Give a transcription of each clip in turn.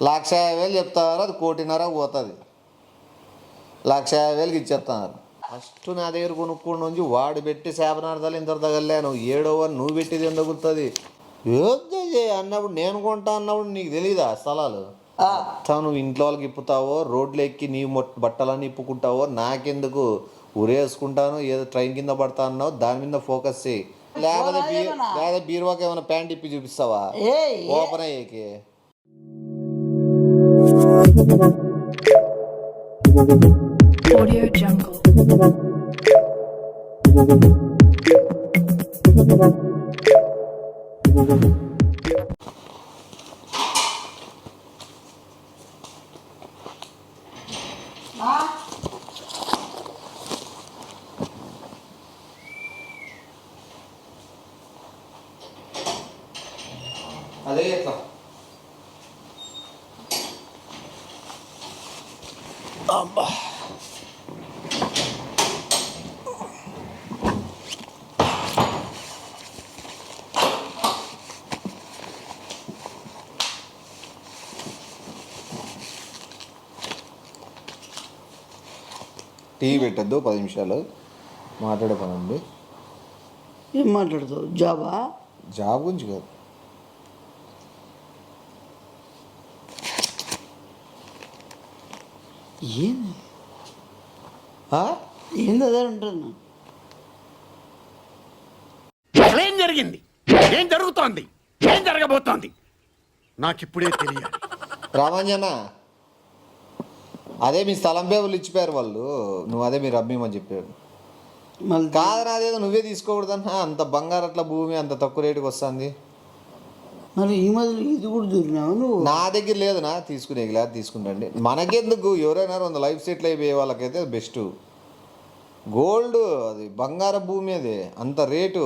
1,50,000 చెప్తారు, అది 1,50,00,000 పోతుంది. 1,50,000కి ఇచ్చేస్తున్నారు. ఫస్ట్ నా దగ్గర కొనుక్కోండి నుంచి వాడు పెట్టి శాపనార్థాలు ఇంత తగలేను. ఏడవ నువ్వు పెట్టేది ఎంత తగులుతుంది అన్నప్పుడు నేను కొంటా అన్నప్పుడు నీకు తెలీదా స్థలాలు? నువ్వు ఇంట్లో వాళ్ళకి ఇప్పుతావో, రోడ్లు ఎక్కి నీ బట్టలన్నీ ఇప్పుకుంటావో, నాకెందుకు ఉరేసుకుంటాను, ఏదో ట్రైన్ కింద పడతా అన్నావు, దాని మీద ఫోకస్ చేయి. లేదా బీరువాకి ఏమైనా ప్యాంట్ ఇప్పి చూపిస్తావా ఓపెన్ అయ్యేకి? Audio Jungle. అదే ఎట్లా అబ్బా టీ పెట్టద్దు, 10 నిమిషాలు మాట్లాడే పని ఉంది. ఏం మాట్లాడతావు? జాబ్ గురించి కాదు. ఏంది ఏంది అదే అంటున్నా. ఏం జరిగింది, ఏం జరుగుతోంది, ఏం జరగబోతోంది నాకిప్పుడే తెలియాలి. రామాంజన, అదే మీ స్థలం పేర్లు ఇచ్చిపోయారు వాళ్ళు, నువ్వు అదే మీరు అమ్మేమని చెప్పారు. మళ్ళీ కాదని అదేదో నువ్వే తీసుకోకూడదన్నా. అంత బంగారు అట్లా భూమి అంత తక్కువ రేటుకి వస్తుంది. మరి ఈ మధ్యలో ఇది కూడా దూరినావు నువ్వు. నా దగ్గర లేదునా తీసుకునే లేదు, తీసుకుంటండి. మనకెందుకు, ఎవరైనా 100 లైఫ్ సెటిల్ అయిపోయే వాళ్ళకైతే బెస్ట్. గోల్డ్ అది బంగారు భూమి, అది అంత రేటు,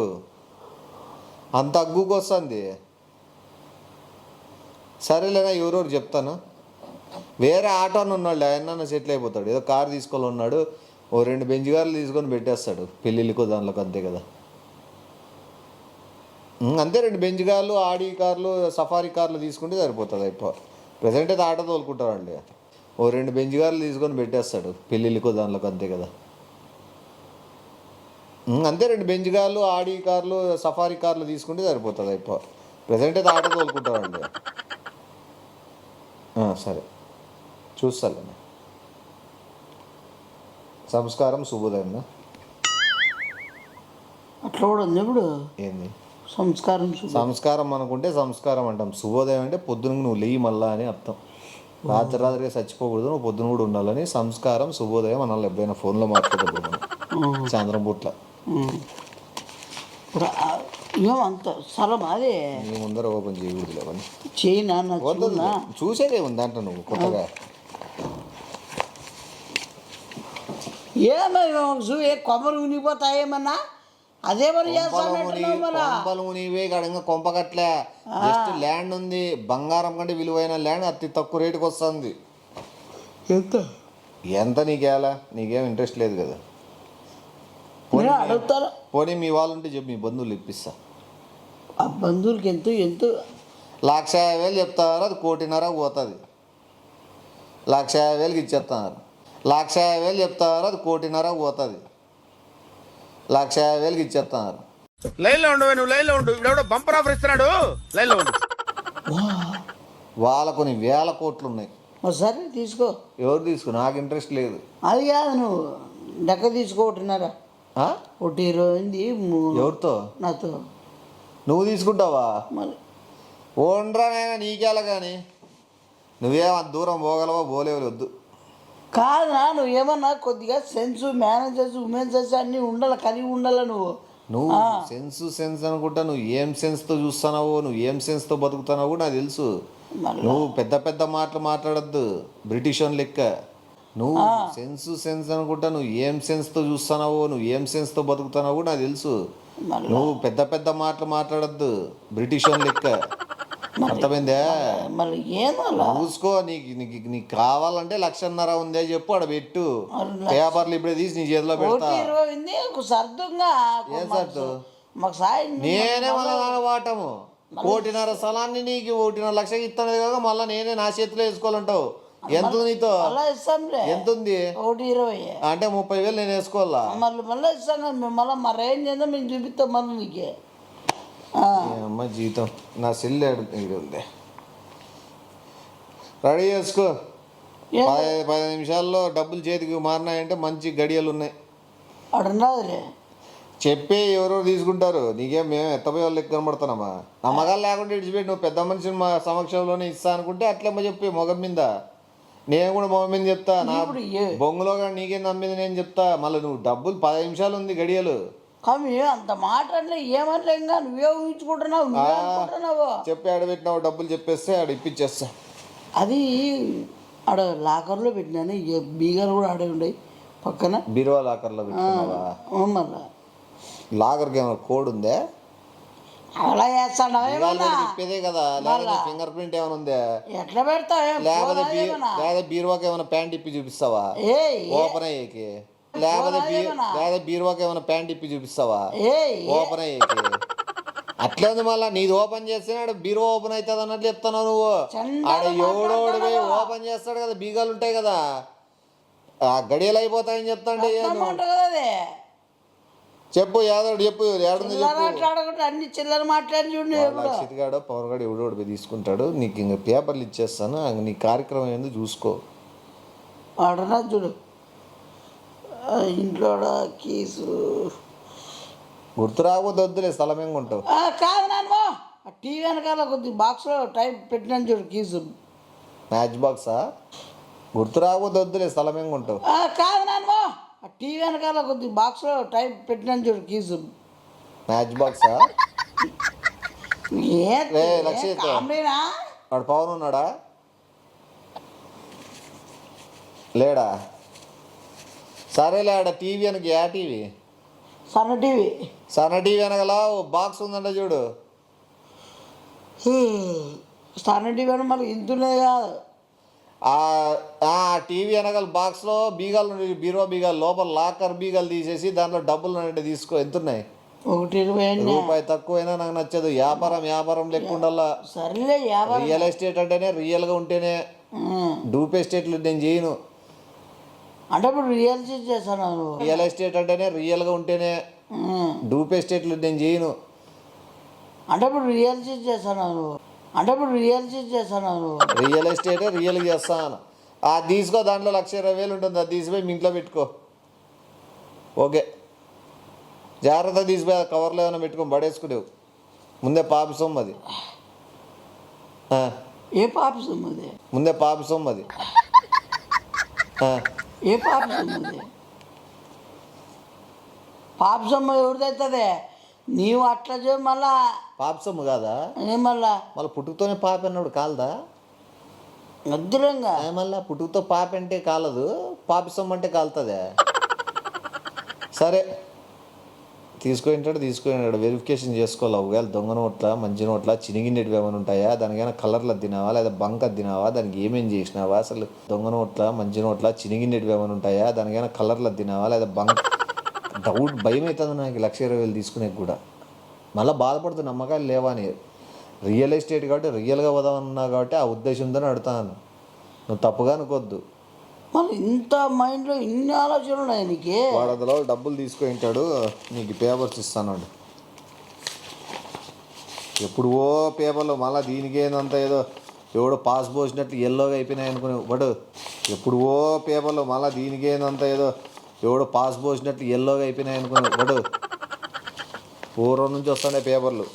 అంత అగ్గుకు వస్తుంది. సరేలేనా, ఎవరెవరు చెప్తాను. వేరే ఆటో అని ఉన్నాడు, ఆయన సెటిల్ అయిపోతాడు. ఏదో కారు తీసుకోవాలి ఉన్నాడు, ఓ 2 బెంచ్ కార్లు తీసుకొని పెట్టేస్తాడు పెళ్ళిళ్ళకో దానిలోకి, అంతే కదా. అంతే, 2 బెంచ్ కార్లు, ఆడి కార్లు, సఫారీ కార్లు తీసుకుంటే సరిపోతుంది. అయిపో ప్రజెంట్ అయితే ఆటో తోలుకుంటారండి. ఓ 2 బెంచ్ కార్లు తీసుకొని పెట్టేస్తాడు పెళ్ళిళ్ళకో దానిలోకి, అంతే కదా. అంతే, 2 బెంచ్ కార్లు, ఆడి కార్లు, సఫారీ కార్లు తీసుకుంటే సరిపోతుంది. అయిపో ప్రజెంట్ అయితే ఆటో తోలుకుంటారండి. సరే చూస్తాను. సంస్కారం శుభోదయం. అట్లా కూడా ఉంది ఇప్పుడు. ఏంది సంస్కారం అనుకుంటే సంస్కారం అంటాం. శుభోదయం అంటే పొద్దున నువ్వు లేయి మళ్ళా అని అర్థం. రాత్రిగా చచ్చిపోకూడదు, నువ్వు పొద్దున కూడా ఉండాలని సంస్కారం శుభోదయం అనాలి. ఎప్పుడైనా ఫోన్లో మాట్లాడకూడదు సాయంత్రం పూట్ల. అంత స్థలం అదే నీ ముందర ఓపెన్ చేయకూడదు లేవని చేయనా చూసేదే ఉంది అంట. నువ్వు కొత్తగా ఏమో కొమ్మలు ఉనిగిపోతాయేమన్నా, అదే మరి కొంపలు నీవే గడంగా కొంపకట్లే. జస్ట్ ల్యాండ్ ఉంది, బంగారం కంటే విలువైన ల్యాండ్ అతి తక్కువ రేటుకి వస్తుంది. ఎంత నీకేలా? నీకేం ఇంట్రెస్ట్ లేదు కదా. అడుగుతారు. పోనీ మీ వాళ్ళు ఉంటే చెప్పు, మీ బంధువులు ఇప్పిస్తా. ఆ బంధువులకి ఎంతో 1,50,000 చెప్తారు, అది 1,50,00,000 పోతుంది. 1,50,000కి ఇచ్చేస్తున్నారు. 1,50,000 చెప్తారు, అది 1,50,00,000 పోతుంది. 1,50,000కి ఇచ్చేస్తున్నారు. లైన్లో ఉండు, నువ్వు లైన్లో ఉండు. ఇప్పుడు బంపర్ ఆఫర్ ఇస్తున్నాడు, లైన్లో ఉండు. వాళ్ళ కొన్ని వేల కోట్లు ఉన్నాయి. సరే తీసుకో. ఎవరు తీసుకో, నాకు ఇంట్రెస్ట్ లేదు. అది కాదు, నువ్వు లెక్క తీసుకోవట్టున్నారా? 1,20,000 ఎవరితో? నాతో. నువ్వు తీసుకుంటావా? మరి ఓన్రా నైనా నీకేలా, కానీ నువ్వేం అంత దూరం పోగలవా? పోలేవు, వద్దు. కాదునా, నువ్వు ఏమన్నా కొద్దిగా సెన్స్, మేనేజర్స్, ఉమెన్స్ అన్నీ ఉండాలి, కలిగి ఉండాలి. నువ్వు సెన్స్ అనుకుంటా. నువ్వు ఏం సెన్స్తో చూస్తున్నావో, నువ్వు ఏం సెన్స్తో బతుకుతున్నావో నాకు తెలుసు. నువ్వు పెద్ద పెద్ద మాటలు మాట్లాడద్దు, బ్రిటిష్ అని లెక్క. నువ్వు సెన్స్ అనుకుంటా. నువ్వు ఏం సెన్స్తో చూస్తున్నావో, నువ్వు ఏం సెన్స్తో బతుకుతున్నావో నాకు తెలుసు. నువ్వు పెద్ద పెద్ద మాటలు మాట్లాడద్దు, బ్రిటిష్ అని లెక్క. అర్థమైందా? మళ్ళీ ఏమో చూసుకో. నీకు కావాలంటే 1,50,000 ఉందే చెప్పు, ఆడ పెట్టు. పేపర్లు ఇప్పుడే తీసి నీ చేతిలో పెడతా. ఏం సర్దు నేనే మళ్ళా వాటము కోటిన్నర స్థలాన్ని నీకు 1.5 లక్షకి ఇస్తాను కాక మళ్ళీ నేనే నా చేతిలో వేసుకోవాలంటావు. ఎంత ఉంది నీతో? మళ్ళీ ఇస్తాంలే. ఎంత ఉంది? 1.20. అంటే 30,000 నేను వేసుకోవాలా? మళ్ళీ ఇస్తాం కదా మేము. మళ్ళీ రేంజ్ ఏందో మేము చూపిస్తాం మళ్ళీ నీకే. అమ్మ జీతం నా సెల్ ఉంది, రెడీ చేసుకో. 10 నిమిషాల్లో డబ్బులు చేతికి మారినాయంటే మంచి గడియలు ఉన్నాయి. అడున్నదిలే చెప్పే ఎవరో తీసుకుంటారు. నీకేం మేము ఎత్తపోయే వాళ్ళు లెక్క కనబడుతున్నామా? నమ్మకాలు లేకుండా ఇడిచిపెట్టి నువ్వు పెద్ద మనిషిని మా సమక్షంలోనే ఇస్తా అనుకుంటే అట్లేమో చెప్పి మొగం మీద. నేను కూడా మొగం మీద చెప్తా. నా బొంగులో కానీ నీకేం నమ్మింది నేను చెప్తా. మళ్ళీ నువ్వు డబ్బులు 10 నిమిషాలు ఉంది గడియలు. కానీ అంత మాట అంటే ఏమనలే, ఇంకా నువ్వే ఊహించుకుంటున్నావు, నువ్వే అనుకుంటున్నావు. చెప్పి ఆడబెట్టినావు డబ్బులు చెప్పేస్తే ఆడ ఇప్పించేస్తా. అది ఆడ లాకర్లో పెట్టినాను, బీగలు కూడా ఆడే ఉండయి పక్కన. బీరువా లాకర్లో పెట్టుకున్నావా? మళ్ళా లాకర్కి ఏమైనా కోడ్ ఉందే? అలా చేస్తాడా చెప్పేదే కదా. లేకపోతే ఫింగర్ ప్రింట్ ఏమైనా ఉందే? ఎట్లా పెడతావు? లేదా బీరువాకి ఏమైనా ప్యాంట్ ఇప్పి చూపిస్తావా ఓపెన్ అయ్యేకి? లేదా బీరువాకి ఏమైనా ప్యాంట్ ఇప్పి చూపిస్తావా ఓపెన్ అయ్యేకి? అట్లే ఉంది. మళ్ళీ నీది ఓపెన్ చేస్తే బీరువా ఓపెన్ అవుతుంది అన్నట్లు చెప్తున్నావు నువ్వు. ఆడ ఎవడోడు ఓపెన్ చేస్తాడు కదా, బీగాలు ఉంటాయి కదా, ఆ గడియలు అయిపోతాయని చెప్తాండి. చెప్పు యాదవుడు, చెప్పు ఏడుంది చెప్పు. అన్ని చిల్లర మాట్లాడి చూడండి. చితిగాడో పవర్గాడు ఎవడోడు తీసుకుంటాడు. నీకు ఇంక పేపర్లు ఇచ్చేస్తాను, నీ కార్యక్రమం ఏందో చూసుకో. వాడనా చూడు ఇంట్లో కీసు గుర్తు రాకపోతే వద్దులే, స్థలం ఏం కొంటావు? కాదు నాన్న, టీవీ వెనకాల కొద్ది బాక్స్లో టైప్ పెట్టినాను చూడు కీసు. మ్యాచ్ బాక్సా? గుర్తు రాకపోతే వద్దులే, స్థలం ఏం కొంటావు? కాదు నాన్న, టీవీ వెనకాల కొద్ది బాక్స్లో టైప్ పెట్టినాను చూడు కీసు. మ్యాచ్ బాక్సా? లక్ష్య వాడు పవన్ ఉన్నాడా లేడా? సరేలే, ఆడ టీవీ వెనక ఏ టీవీ? సన్న టీవీ. సన్న టీవీ వెనకలా బాక్స్ ఉందంట చూడు. సన్న టీవీ అని మళ్ళీ ఇంతున్నది కాదు. ఆ టీవీ వెనకాల బాక్స్లో బీగాలు, బీరువా బీగాలు, లోపల లాకర్ బీగాలు తీసేసి దాంట్లో డబ్బులు అంటే తీసుకో. ఎంతున్నాయి? 1.20. రూపాయి తక్కువైనా నాకు నచ్చదు. వ్యాపారం లెక్క ఉండాలా. సరేలే, రియల్ ఎస్టేట్ అంటేనే రియల్గా ఉంటేనే. డూప్ ఎస్టేట్లు నేను చేయను. అంటే ఇప్పుడు రియల్ ఎస్టేట్ చేస్తాను. రియల్ ఎస్టేట్ అంటేనే రియల్గా ఉంటేనే. డూప్ ఎస్టేట్లు నేను చేయను. అంటే ఇప్పుడు రియల్ ఎస్టేట్ చేస్తాను. రియల్ ఎస్టేటే రియల్గా చేస్తాను. అది తీసుకో, దాంట్లో 1,20,000 ఉంటుంది. అది తీసిపోయి మీ ఇంట్లో పెట్టుకో. ఓకే, జాగ్రత్త తీసిపోయి కవర్లో ఏమైనా పెట్టుకొని పడేసుకునేవు. ముందే పాపి సొమ్ము అది. ఏ పాపి సొమ్ము అది? ముందే పాపి సొమ్ము అది. ఏ పాపి సొమ్ము అది? పాపి సొమ్ము ఎవరిదవుతుంది? నీవు అట్లా చే మళ్ళా పాపి సొమ్ము కాదా? మళ్ళా పుట్టుకతోనే పాపి అన్నాడు కాలదా? మధ్యలంగా మళ్ళీ పుట్టుకతో పాపి అంటే కాలదు, పాపి సొమ్ము అంటే కాలుతుందే. సరే తీసుకుంటాడు వెరిఫికేషన్ చేసుకోవాలి. ఒకవేళ దొంగ నోట్ల, మంచి నోట్ల, చినిగినవి ఏమైనా ఉంటాయా, దానికైనా కలర్లు తినావా లేదా బంక తినావా, దానికి ఏమేం చేసినావా, అసలు దొంగ నోట్ల, మంచి నోట్ల, చినిగినవి ఏమైనా ఉంటాయా, దానికైనా కలర్లు తినావా లేదా బంక. డౌట్ భయం అవుతుంది నాకు 1,20,000 తీసుకునే కూడా. మళ్ళీ బాధపడుతూ నమ్మకాలు లేవా అని. రియల్ ఎస్టేట్ కాబట్టి రియల్గా వదామన్నా కాబట్టి ఆ ఉద్దేశంతో అడుగుతాను. నువ్వు తప్పుగా అనుకోవద్దు. మళ్ళీ ఇంత మైండ్లో ఇన్ని ఆలోచనలు ఉన్నాయి నీకు. వాడు అందులో డబ్బులు తీసుకుంటాడు, నీకు పేపర్స్ ఇస్తాను. ఎప్పుడు ఓ పేపర్లో మళ్ళీ దీనికి ఏందంతా ఏదో ఎవడో పాస్ పోసినట్లు ఎల్లోగా అయిపోయినాయి అనుకునే వాడు. ఎప్పుడు ఓ పేపర్లో మళ్ళీ దీనికి ఏందంతా ఏదో ఎవడో పాస్ పోసినట్లు ఎల్లోగా అయిపోయినాయి అనుకునే వాడు. పూర్వం నుంచి వస్తానే పేపర్లు.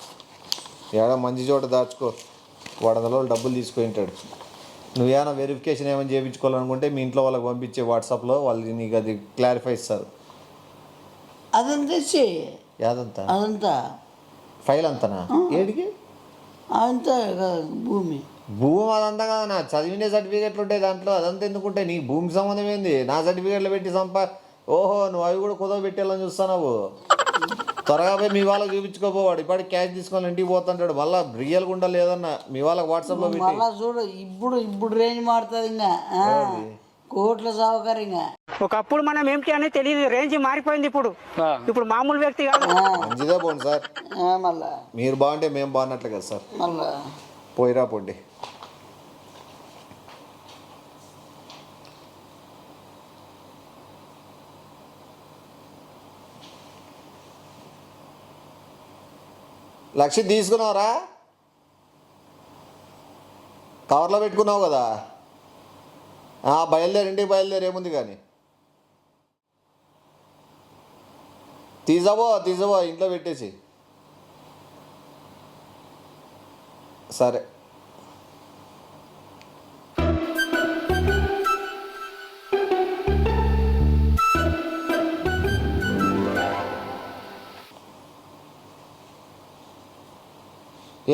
ఏడా మంచి చోట దాచుకో. వాడు అందులో డబ్బులు తీసుకుంటాడు. నువ్వేమైనా వెరిఫికేషన్ ఏమైనా చేయించుకోవాలనుకుంటే మీ ఇంట్లో వాళ్ళకి పంపించే వాట్సాప్లో వాళ్ళు నీకు అది క్లారిఫై ఇస్తారు. అదంతా అదంతా ఫైల్ అంతనా? ఏడికి అంతా భూమి అదంతా కదా. నా చదివిన సర్టిఫికేట్లు ఉంటాయి దాంట్లో, అదంతా ఎందుకుంటాయి? నీ భూమి సంబంధం ఏంది? నా సర్టిఫికేట్లు పెట్టి ఓహో నువ్వు అవి కూడా కుదవ పెట్టేయాలని చూస్తున్నావు. త్వరగా పోయి మీ వాళ్ళకి చూపించుకోపోవాడు. ఇప్పటికి క్యాష్ తీసుకొని ఇంటికి పోతుంటాడు. మళ్ళీ రియల్గా ఉండాలి ఏదన్నా మీ వాళ్ళకి వాట్సాప్లో పెట్టి. చూడు ఇప్పుడు రేంజ్ మారుతుంది. ఇంకా కోట్ల సౌకర్యంగా. ఒకప్పుడు మనం ఏమిటి అనేది తెలియదు, రేంజ్ మారిపోయింది ఇప్పుడు. ఇప్పుడు మామూలు వ్యక్తి కాదు. మంచిదే పోండి సార్, మళ్ళా మీరు బాగుంటే మేము బాగున్నట్లే కదా సార్. మళ్ళా పోయిరా పొండి. లక్ష తీసుకున్నావురా, కవర్లో పెట్టుకున్నావు కదా. బయలుదేరి, ఇంటికి బయలుదేరి, ఏముంది కానీ. తీసవో ఇంట్లో పెట్టేసి. సరే.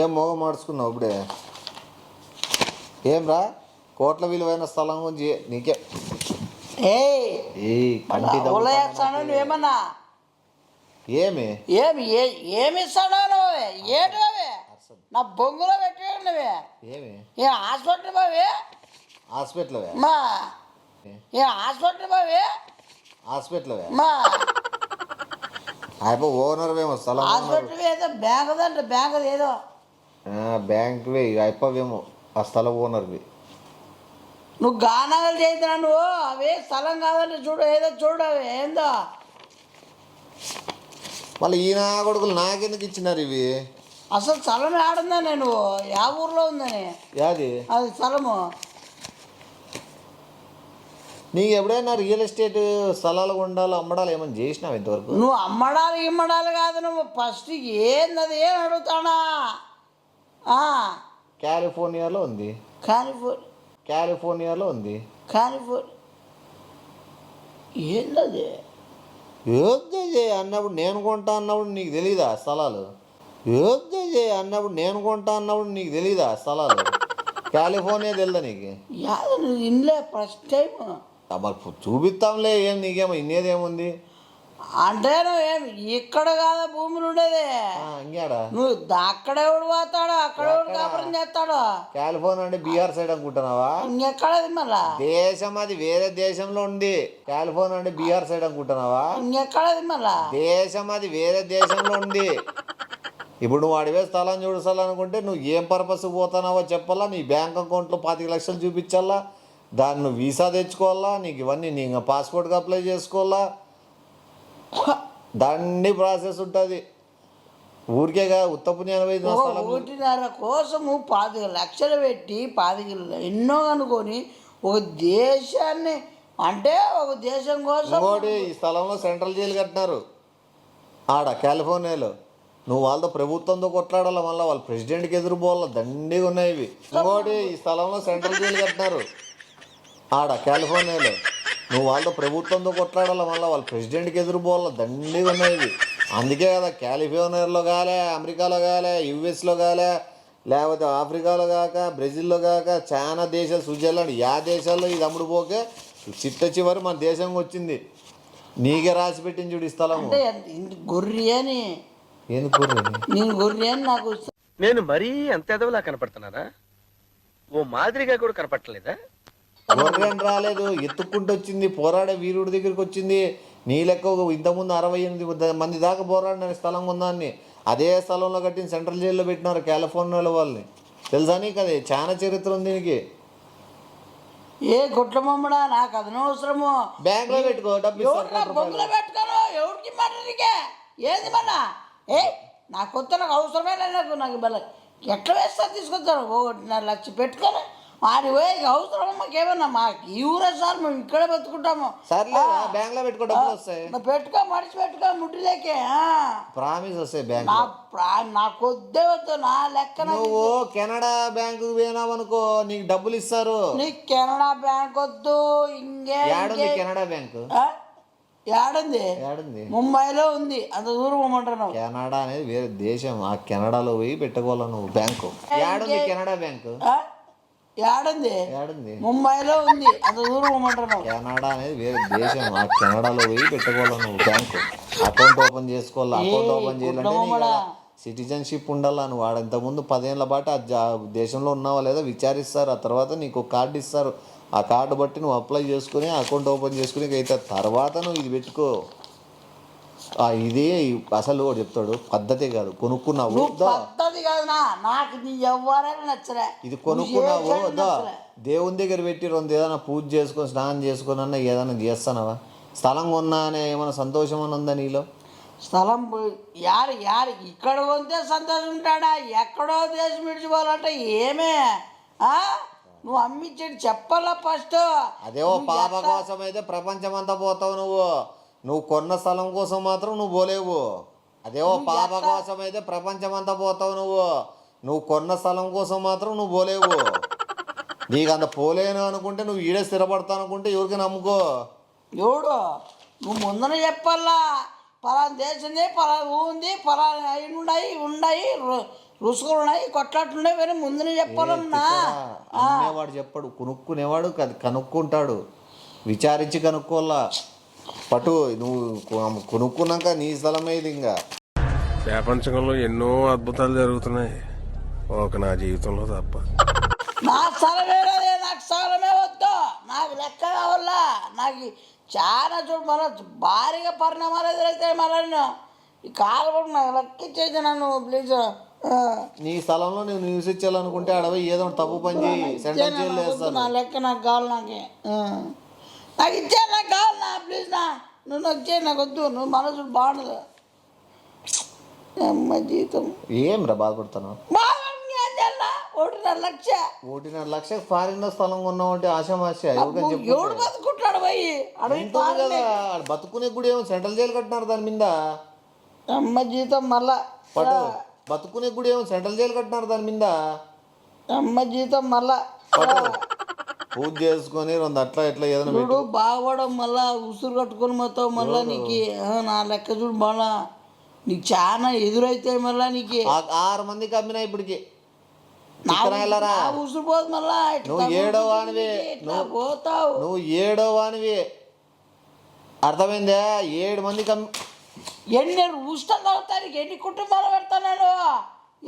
ఏం మొగం మార్చుకున్నావు ఇప్పుడే? ఏం రా, కోట్ల విలువైన స్థలం గురించి నీకే కంటి ఉలయేస్తాను నువ్వేమన్నా? ఏమి ఏమి ఇస్తాడో నువ్వు? ఏంటి అవి నా బొంగులో పెట్టేయండి. ఏమి ఏ హాస్పిటల్ బావి? హాస్పిటల్ మా ఏ హాస్పిటల్ బావి? హాస్పిటల్ మా అయిపో ఓనర్ ఏమో స్థలం. హాస్పిటల్ ఏదో బ్యాంక్ అంటే బ్యాంక్ ఏదో బ్యాంక్వే అయిపోవేమో ఆ స్థలం ఓనర్వి. నువ్వు గానాలు చేస్తున్నా నువ్వు. అవి స్థలం కాదంటే చూడు, ఏదో చూడు అవి ఏందో. మళ్ళీ ఈయన కొడుకులు నాకెందుకు ఇచ్చినారు ఇవి? అసలు స్థలం ఆడుందా నేను యా ఊర్లో ఉందని? యాది అది స్థలము. నీకు ఎప్పుడైనా రియల్ ఎస్టేట్ స్థలాలు ఉండాలి అమ్మడాలు ఏమైనా చేసినావు ఇంతవరకు? నువ్వు అమ్మడాలు ఇమ్మడాలు కాదు, నువ్వు ఫస్ట్ ఏంది ఏం అడుగుతానా? కాలిఫోర్నియాలో ఉంది. కాలిఫోర్నియాలో ఉంది. ఏంటది? యోగ్య అన్నప్పుడు నేను కొంటా అన్నప్పుడు నీకు తెలీదా స్థలాలు? యోగ్య అన్నప్పుడు నేను కొంటా అన్నప్పుడు నీకు తెలీదా స్థలాలు? కాలిఫోర్నియా తెలుదా నీకు? యాదు నువ్వు ఇన్లే ఫస్ట్ టైం. మరి చూపిస్తాంలే, ఏం నీకేమో ఇన్నేదేముంది అంటే నువ్వేం ఇక్కడ కాదా భూములు ఉండేది? ఇంకేడా నువ్వు అక్కడే ఎవడు పోతాడు, అక్కడ ఎవడు కాపురం చేస్తాడు? కాలిఫోర్నియా అంటే బీహార్ సైడ్ అనుకుంటున్నావా? ఇంకెక్కడది మళ్ళా దేశం అది వేరే దేశంలో ఉంది. కాలిఫోర్నియా అంటే బీహార్ సైడ్ అనుకుంటున్నావా? ఇంకెక్కడది మళ్ళా దేశం అది వేరే దేశంలో ఉంది. ఇప్పుడు నువ్వు అడివే స్థలం చూడాలనుకుంటే నువ్వు ఏం పర్పస్ పోతున్నావో చెప్పాలా, నీ బ్యాంక్ అకౌంట్లో 25 లక్షలు చూపించాలా, దాన్ని నువ్వు వీసా తెచ్చుకోవాలా, నీకు ఇవన్నీ నీ పాస్పోర్ట్కి అప్లై చేసుకోవాలా, దండి ప్రాసెస్ ఉంటుంది. ఊరికేగా ఉత్తపుణ్యాలు ఒకటిన్నర కోసము 25 లక్షలు పెట్టి 25 ఎన్నో అనుకొని ఒక దేశాన్ని అంటే ఒక దేశం కోసం. ఇంకోటి ఈ స్థలంలో సెంట్రల్ జైలు కట్టినారు ఆడ కాలిఫోర్నియాలో. నువ్వు వాళ్ళతో ప్రభుత్వంతో కొట్లాడాల, మళ్ళీ వాళ్ళ ప్రెసిడెంట్కి ఎదురుపోవాల, దండిగా ఉన్నాయి ఇవి. ఇంకోటి ఈ స్థలంలో సెంట్రల్ జైలు కట్టినారు ఆడ కాలిఫోర్నియాలో. నువ్వు వాళ్ళతో ప్రభుత్వంతో కొట్లాడాల, మళ్ళీ వాళ్ళ ప్రెసిడెంట్కి ఎదురుపోవాల, దండిగా ఉన్నాయి ఇవి. అందుకే కదా కాలిఫోర్నియాలో కాలే, అమెరికాలో కాలే, యుఎస్లో కాలే, లేకపోతే ఆఫ్రికాలో కాక, బ్రెజిల్లో కాక, చాలా దేశాలు, స్విట్జర్లాండ్, యా దేశాల్లో ఇది అమ్ముడు పోకే చిట్ట చివరి మన దేశంకి వచ్చింది. నీకే రాసి పెట్టింది చూడు ఈ స్థలము. గొర్రె అని ఎందుకు నేను గొర్రె అని నాకు నేను మరీ అంత ఎదవలా కనపడుతున్నానా? ఓ మాదిరిగా కూడా కనపడలేదా? గొర్రెం రాలేదు, ఎత్తుక్కుంటూ వచ్చింది, పోరాడే వీరుడి దగ్గరికి వచ్చింది. నీ లెక్క ఇంతకుముందు 68 మంది దాకా పోరాడిన స్థలం ఉందాన్ని అదే స్థలంలో కట్టిన సెంట్రల్ జైల్లో పెట్టినారు కాలిఫోర్నియాలో వాళ్ళని. తెలుసా నీకు? అది చాలా చరిత్ర ఉంది దీనికి. ఏ గుట్లమమ్మడా, నాకు అదనవసరము. బ్యాంక్లో పెట్టుకో, డబ్బు బొంగులో పెట్టుకోను. ఎవరికి మాటనికే ఏంది మళ్ళా? నాకు కొత్త నాకు అవసరమే లేదు. నాకు మళ్ళీ ఎట్లా వేస్తా తీసుకొచ్చాను? 1.5 లక్ష పెట్టుకొని వాడి పోయి అవసరం మాకేమన్నా? మాకు ఈ ఊరే సార్, మేము ఇక్కడే బతుకుంటాము. సర్లే, బ్యాంక్ లో పెట్టుకో, డబ్బులు వస్తాయి. పెట్టుకో, మడిచి పెట్టుకో, ముట్టిలేకే ప్రామిస్ వస్తాయి బ్యాంక్. నాకు వద్దే వద్దు నా లెక్క. నువ్వు కెనడా బ్యాంకు పోయినావనుకో, నీకు డబ్బులు ఇస్తారు. నీకు కెనడా బ్యాంక్ వద్దు. ఏడుంది కెనడా బ్యాంకు? ఏడుంది? ముంబైలో ఉంది. అంత దూరం పోమంటున్నావు. కెనడా అనేది వేరే దేశం. ఆ కెనడాలో పోయి పెట్టుకోవాలి నువ్వు బ్యాంకు. ఏడుంది కెనడా బ్యాంకు? ఏడుంది? ముంబైలో ఉంది. అంత దూరం పోమంటున్నావు. కెనడా అనేది వేరే దేశం. ఆ కెనడాలో పోయి పెట్టుకోవాలి నువ్వు బ్యాంకు. అకౌంట్ ఓపెన్ చేసుకోవాలి. అకౌంట్ ఓపెన్ చేయాలంటే సిటిజన్షిప్ ఉండాలా. నువ్వు వాడు ఇంతకుముందు 10 ఏళ్ళ పాటు ఆ దేశంలో ఉన్నావా లేదా విచారిస్తారు. ఆ తర్వాత నీకు కార్డు ఇస్తారు. ఆ కార్డు బట్టి నువ్వు అప్లై చేసుకుని అకౌంట్ ఓపెన్ చేసుకుని అయితే తర్వాత నువ్వు ఇది పెట్టుకో. ఇది అసలు ఒకటి చెప్తాడు, పద్ధతే కాదు. కొనుక్కున్నావు నువ్వు పద్ధతి కాదు నాకు నీ ఎవరైనా నచ్చలే. ఇది కొనుక్కున్నావు దేవుని దగ్గర పెట్టి రెండు ఏదైనా పూజ చేసుకొని స్నానం చేసుకొని అన్న ఏదైనా చేస్తానవా? స్థలం కొన్నా అనే ఏమైనా సంతోషం అని ఉందా నీలో? స్థలం యారు ఇక్కడ కొంటే సంతోషం ఉంటాడా? ఎక్కడో దేశం విడిచిపోవాలంటే ఏమే నువ్వు అమ్మించేది చెప్పాలా ఫస్ట్. అదేవో పాప కోసం అయితే ప్రపంచం అంతా పోతావు నువ్వు కొన్న స్థలం కోసం మాత్రం నువ్వు పోలేవు. అదేవో పాప కోసం అయితే ప్రపంచం అంతా పోతావు నువ్వు కొన్న స్థలం కోసం మాత్రం నువ్వు పోలేవు. నీకు అంత పోలేను అనుకుంటే నువ్వు ఈడే స్థిరపడతావు అనుకుంటే ఎవరికి నమ్ముకో. ఎవడు నువ్వు ముందర చెప్పాలా, పలానా దేశంది పలానా ఉంది పలానా ఉన్నాయి రుసుకులు ఉన్నాయి కొట్లాట్లున్నాయి వేరే ముందునే చెప్పాలన్నా. అమ్మేవాడు చెప్పాడు, కొనుక్కునేవాడు కనుక్కుంటాడు, విచారించి కనుక్కోవాలా. పటు నువ్వు కొనుక్కున్నాక నీ స్థలమే ఇది. ఇంకా ప్రపంచంలో ఎన్నో అద్భుతాలు జరుగుతున్నాయి, ఒక నా జీవితంలో తప్ప. నా స్థలమే రాదే, నాకు స్థలమే వద్దు, నాకు లెక్క కావాలా. నాకు చాలా చూడు మన భారీగా పరిణామాలు ఎదురైతాయి. మళ్ళీ ఈ కాలం నాకు లెక్కించేది నన్ను ప్లీజ్. నీ స్థలంలో నువ్వు నివసించాలనుకుంటే అడవి ఏదో తప్పు పని చేయి, సెంట్రల్ జైలు వేస్తాను. నా లెక్క నాకు కావాలి, నాకు ఇచ్చే నాకు కావాలి ప్లీజ్ నువ్వు నాకు ఇచ్చే, నాకు వద్దు. నువ్వు మనసు బాగుండదు అమ్మ జీవితం. ఏం రా బాధపడుతున్నావు? 1.5 లక్ష ఫారిన్ స్థలం కొన్నావు అంటే ఆశామాష ఎవడు బతుకుంటాడు పోయి కదా. బతుకునే కూడా ఏమో సెంట్రల్ జైలు కట్టినారు దాని మీద. అమ్మ జీవితం మళ్ళా బతుకునే కూడా ఏమో సెంట్రల్ జైలు కట్టినారు దాని మీద. అమ్మ జీవితం మళ్ళా పూజ చేసుకొని రెండు అట్లా ఎట్లా ఏదైనా చూడు బాగుపడం మళ్ళా ఉసురు కట్టుకొని మొత్తం మళ్ళా నీకు నా లెక్క చూడు మళ్ళా నీకు చాలా ఎదురైతే మళ్ళా నీకు 6 మందికి అమ్మినా ఇప్పటికి. ఉసురు పోదు మళ్ళా. నువ్వు ఏడో వానివి అర్థమైందా? 7 మందికి ఎన్ని ఉష్టం తాగుతానికి ఎన్ని కుటుంబాలు పెడతాను,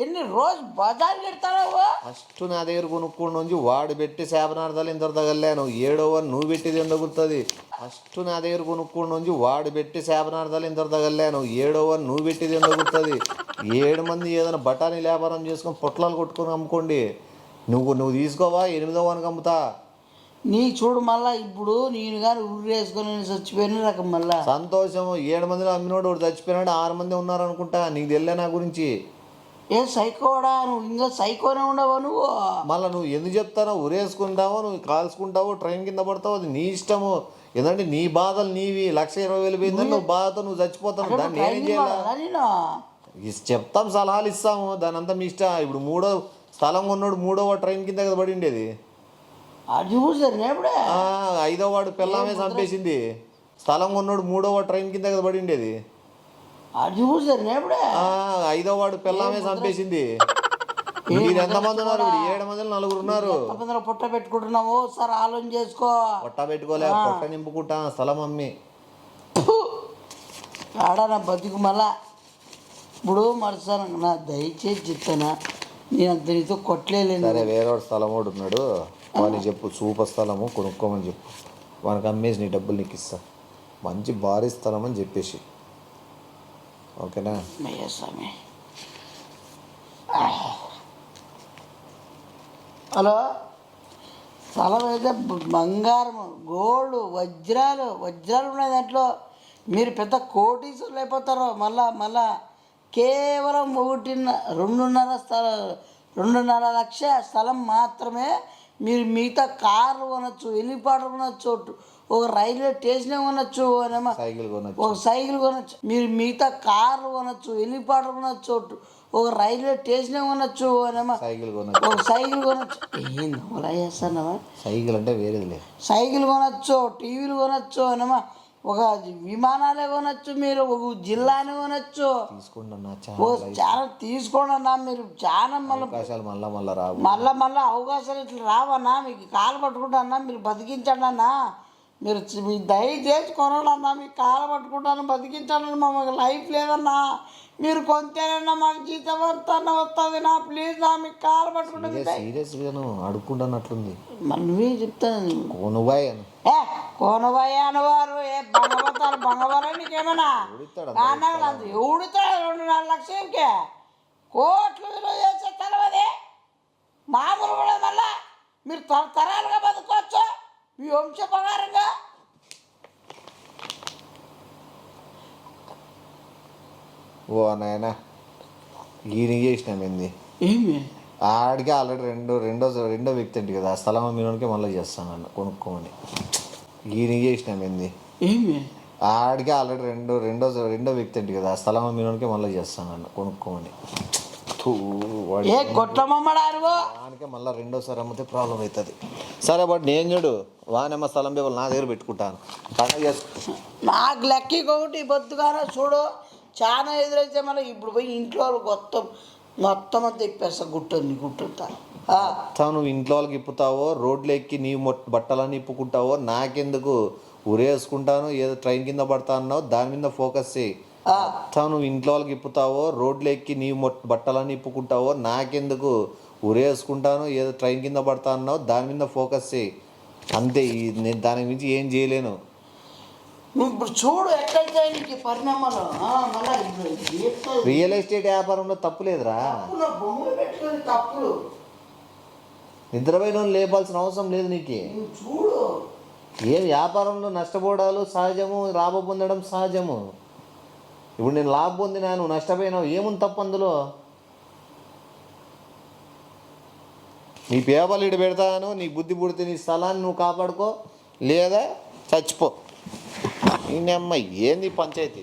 ఎన్ని రోజు బజార్ పెడతావు. ఫస్ట్ నా దగ్గర కొనుక్కోండి నుంచి వాడు పెట్టి శాపనార్థాలు ఇంత తగలేను. 7వ నువ్వు పెట్టిది ఎంత తగులుతుంది? ఫస్ట్ నా దగ్గర కొనుక్కోండి నుంచి వాడు పెట్టి శాపనార్థాలు ఇంత తగలేను. 7వ నువ్వు పెట్టిది ఎంత తగులుతుంది? 7 మంది ఏదైనా బఠానీ వ్యాపారం చేసుకొని పొట్లాలు కొట్టుకొని అమ్ముకోండి. నువ్వు తీసుకోవా? 8వ వానికి అమ్ముతా. నీ చూడు మళ్ళా ఇప్పుడు నేను కానీ ఉర్రు వేసుకొని చచ్చిపోయిన రకం మళ్ళా సంతోషం. 7 మందిలో అమ్మినోడు ఒకటి చచ్చిపోయినాడు, 6 మంది ఉన్నారు అనుకుంటా. నీకు తెలియలే నా గురించి? ఏ సైకోడా నువ్వు? ఇంకా సైకోనే ఉండవా నువ్వు? మళ్ళీ నువ్వు ఎందుకు చెప్తానో? ఉరేసుకుంటావో, నువ్వు కాల్చుకుంటావో, ట్రైన్ కింద పడతావు, అది నీ ఇష్టము. ఎందుకంటే నీ బాధలు నీవి. 1,20,000 పోయిందని నువ్వు బాధతో నువ్వు చచ్చిపోతావు. దాన్ని నేనేం చేయాలి? చెప్తాం, సలహాలు ఇస్తాము, దాని అంతా మీ ఇష్టం. ఇప్పుడు 3వ స్థలం కొన్నాడు, 3వ ట్రైన్ కింద కదా పడి ఉండేది. అది చూసారు ఎప్పుడే 5వ వాడు పిల్లమే చంపేసింది. స్థలం కొన్నాడు 3వ ట్రైన్ కింద కదా పడి ఉండేది. అది చూసారు ఎప్పుడే 5వ వాడు పిల్లమే చంపేసింది. మీరు ఎంతమంది ఉన్నారు? 7 మందిలో 4 ఉన్నారు. పొట్ట పెట్టుకుంటున్నావు, సార్ ఆలోచన చేసుకో. పొట్ట పెట్టుకోలే, పొట్ట నింపుకుంటా స్థలం అమ్మి. ఆడా నా బతుకు మళ్ళా ఇప్పుడు మరుసాను నా దయచేసి చెప్తానా, నేను అంత నీతో కొట్టలేదు. సరే వేరే స్థలం కూడా ఉన్నాడు, వాడిని చెప్పు సూపర్ స్థలము కొనుక్కోమని చెప్పు. వానికి అమ్మేసి నీ డబ్బులు నీకు ఇస్తా. మంచి భారీ స్థలం అని చెప్పేసి, ఓకేనా? స్వామి హలో, స్థలం అయితే బంగారం, గోల్డ్, వజ్రాలు ఉన్నాయి దాంట్లో. మీరు పెద్ద కోటీశ్వరులు అయిపోతారు. మళ్ళా కేవలం 2.5 లక్ష స్థలం మాత్రమే. మీరు మిగతా కార్లు కొనొచ్చు, హెలికాప్టర్ కొనొచ్చు, ఒక రైల్వే స్టేషన్ కొనొచ్చు, ఒక సైకిల్ కొనొచ్చు. మీరు మిగతా కార్లు కొనొచ్చు, హెలికాప్టర్ కొనొచ్చు, ఒక రైల్వే స్టేషన్ కొనొచ్చు, ఒక సైకిల్ కొనొచ్చు. ఏంది అలా చేస్తానమ్మా? సైకిల్ అంటే వేరేది. సైకిల్ కొనొచ్చు, టీవీలు కొనొచ్చు అనమా, ఒక విమానాలే కొనొచ్చు, మీరు ఒక జిల్లానే కొనొచ్చు. చాలా తీసుకోండి అన్నా. మీరు చాలా మళ్ళీ అవకాశాలు ఇట్లా రావన్నా. మీకు కాలు పట్టుకుంటా అన్నా, మీరు బతికించండి అన్నా. మీ దయచేసి కొనాలన్నా మీకు కాల పట్టుకుంటాను బతికించాలని మమ్మల్ని లైఫ్ లేదన్నా మీరు కొంతేనన్నా మాకు జీతం వస్తుంది నా ప్లీజ్ నా మీకు కాల పట్టుకుంటుంది సీరియస్గాను అడుక్కుంటున్నట్లుంది. మరి నువ్వే చెప్తాను కోనుబాయ్ అని కోనబాయి అనేవారు ఏ బంగబతారు బంగబారా నీకేమన్నా అంత ఎవడుతాడు 2-4 లక్షలకే కోట్లు విలువ చేసే తెలవదే మామూలు కూడా మళ్ళా మీరు తరాలుగా బతుకోవచ్చు మీ వంశ ప్రకారంగా. ఓ నాయన ఈయన చేసినాం ఏంది ఏమి ఆడికి ఆల్రెడీ రెండో వ్యక్తి అండి కదా ఆ స్థలం మీలోనికి మళ్ళీ చేస్తాను అన్న కొనుక్కోమని. ఈయన చేసినాం ఏంది ఏమి ఆడికి ఆల్రెడీ రెండో వ్యక్తి అండి కదా ఆ స్థలం మీలోనికి మళ్ళీ చేస్తాను అన్న కొనుక్కోమని. ఏ గొట్టమమ్మడారు దానికే మళ్ళీ రెండోసారి అమ్మితే ప్రాబ్లం అవుతుంది. సరే బట్ నేను చూడు వానమ్మ స్థలం పేపర్లు నా దగ్గర పెట్టుకుంటాను పండుగ చేసుకుంటాను. నాకు లెక్కకి ఒకటి బొద్దుగానే చూడు చాలా ఎదురైతే మళ్ళీ ఇప్పుడు పోయి ఇంట్లో మొత్తం అంతా ఇప్పేస్తా గుట్టుంతా. నువ్వు ఇంట్లో వాళ్ళకి ఇప్పుతావో రోడ్లు ఎక్కి నీ బట్టలన్నీ ఇప్పుకుంటావో నాకెందుకు ఉరేసుకుంటాను ఏదో ట్రైన్ కింద పడతా అన్నావు దాని మీద ఫోకస్ చేయి. నువ్వు ఇంట్లో వాళ్ళకి ఇప్పుతావో రోడ్లు ఎక్కి నీ బట్టలన్నీ ఇప్పుకుంటావో నాకెందుకు ఉరేసుకుంటాను ఏదో ట్రైన్ కింద పడతా అన్నావు దాని మీద ఫోకస్ చేయి అంతే. నేను దాని మించి ఏం చేయలేను. నువ్వు ఇప్పుడు చూడు ఎట్లయితే నీకు పరిణామాలు రియల్ ఎస్టేట్ వ్యాపారంలో తప్పు లేదురా. బొమ్మలు పెట్టుకుని తప్పులు నిద్రపోయిన లేపాల్సిన అవసరం లేదు నీకు. చూడు ఏ వ్యాపారంలో నష్టపోవడాలు సహజము లాభం పొందడం సహజము. ఇప్పుడు నేను లాభం పొందినా నువ్వు నష్టపోయినావు ఏముంది తప్పు అందులో. నీ పేపర్లు ఇటు పెడతాను నీ బుద్ధి పుడితే నీ స్థలాన్ని నువ్వు కాపాడుకో లేదా చచ్చిపో. ఈయనమ్మ ఏంది పంచాయతీ.